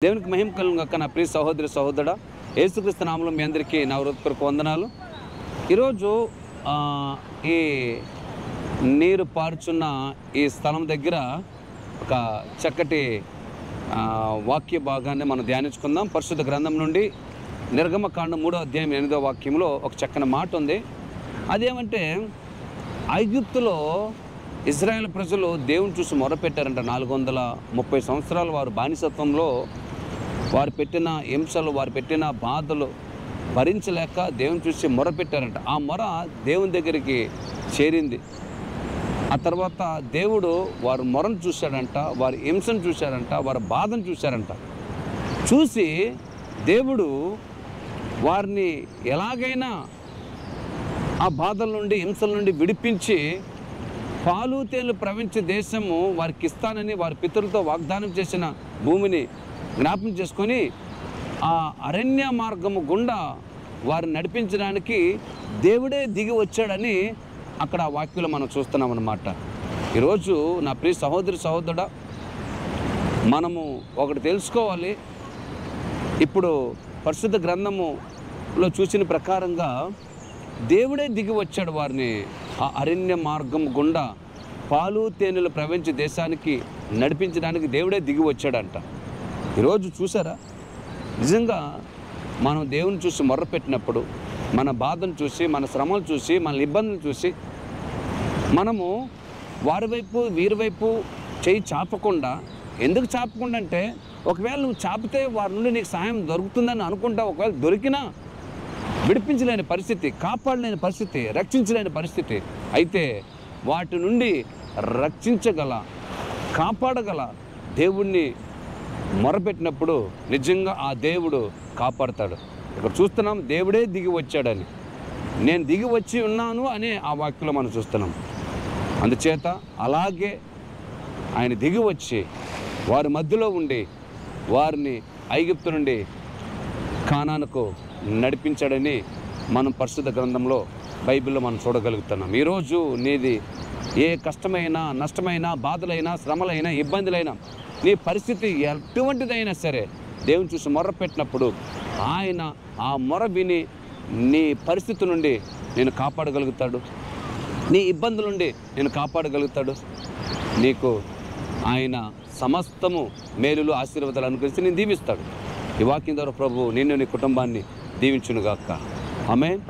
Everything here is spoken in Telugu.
దేవునికి మహిమ కలుగును గాక. నా ప్రియ సహోదరి సహోదరుడా, యేసుక్రీస్తు నామములో మీ అందరికీ నా హృదయపూర్వక వందనాలు. ఈరోజు ఈ నీరు పారుచున్న ఈ స్థలం దగ్గర ఒక చక్కటి వాక్య భాగాన్ని మనం ధ్యానించుకుందాం. పరిశుద్ధ గ్రంథం నుండి నిర్గమకాండం 3వ అధ్యాయం 8వ వాక్యంలో ఒక చక్కని మాట ఉంది. అదేమంటే, ఐగుప్తులో ఇజ్రాయేల్ ప్రజలు దేవుని చూసి మొరపెట్టారంట. 430 సంవత్సరాలు వారు బానిసత్వంలో వారు పెట్టిన హింసలు, వారు పెట్టిన బాధలు భరించలేక దేవుని చూసి మొరపెట్టారంట. ఆ మొర దేవుని దగ్గరికి చేరింది. ఆ తర్వాత దేవుడు వారి మొరను చూశాడంట, వారి హింసను చూశాడంట, వారి బాధను చూశారంట. చూసి దేవుడు వారిని ఎలాగైనా ఆ బాధల నుండి, హింసల నుండి విడిపించి పాలు తేనెలు ప్రవహించే దేశము వారికి ఇస్తానని వారి పితరులతో వాగ్దానం చేసిన భూమిని జ్ఞాపకం చేసుకొని ఆ అరణ్య మార్గము గుండా వారిని నడిపించడానికి దేవుడే దిగి వచ్చాడని అక్కడ ఆ వాక్యంలో మనం చూస్తున్నాం అన్నమాట. ఈరోజు నా ప్రియ సహోదరి సహోదరుడా, మనము ఒకటి తెలుసుకోవాలి. ఇప్పుడు పరిశుద్ధ గ్రంథములో చూసిన ప్రకారంగా దేవుడే దిగి వచ్చాడు. వారిని ఆ అరణ్య మార్గం గుండా పాలు తేనెలు ప్రవహించే దేశానికి నడిపించడానికి దేవుడే దిగి వచ్చాడంట. ఈరోజు చూసారా, నిజంగా మనం దేవుని చూసి మొర్రపెట్టినప్పుడు, మన బాధను చూసి, మన శ్రమలు చూసి, మన ఇబ్బందులు చూసి మనము వారి వైపు వీరి వైపు చేయి చాపకుండా, ఎందుకు చాపకుండా అంటే, ఒకవేళ నువ్వు చాపితే వారి నుండి నీకు సాయం దొరుకుతుందని అనుకుంటా. ఒకవేళ దొరికినా విడిపించలేని పరిస్థితి, కాపాడలేని పరిస్థితి, రక్షించలేని పరిస్థితి. అయితే వాటి నుండి రక్షించగల, కాపాడగల దేవుణ్ణి మొరపెట్టినప్పుడు నిజంగా ఆ దేవుడు కాపాడతాడు. ఇక్కడ చూస్తున్నాం, దేవుడే దిగి వచ్చాడని, నేను దిగి వచ్చి ఉన్నాను అనే ఆ వాక్యంలో మనం చూస్తున్నాం. అందుచేత అలాగే ఆయన దిగి వచ్చి వారి మధ్యలో ఉండి వారిని ఐగుప్తు నుండి కానానుకు నడిపించాడని మనం పరిశుద్ధ గ్రంథంలో, బైబిల్లో మనం చూడగలుగుతున్నాం. ఈరోజు నీది ఏ కష్టమైనా, నష్టమైనా, బాధలైనా, శ్రమలైనా, ఇబ్బందులైనా, నీ పరిస్థితి ఎటువంటిదైనా సరే దేవుని చూసి మొర్ర పెట్టినప్పుడు ఆయన ఆ మొర విని నీ పరిస్థితి నుండి నేను కాపాడగలుగుతాడు, నీ ఇబ్బందుల నుండి నేను కాపాడగలుగుతాడు. నీకు ఆయన సమస్తము మేలులు, ఆశీర్వాదాలు అనుగ్రహించి నేను దీవిస్తాడు. ఈ వాక్యం ద్వారా ప్రభు నిన్ను, నీ కుటుంబాన్ని దీవించునుగాక. ఆమేన్.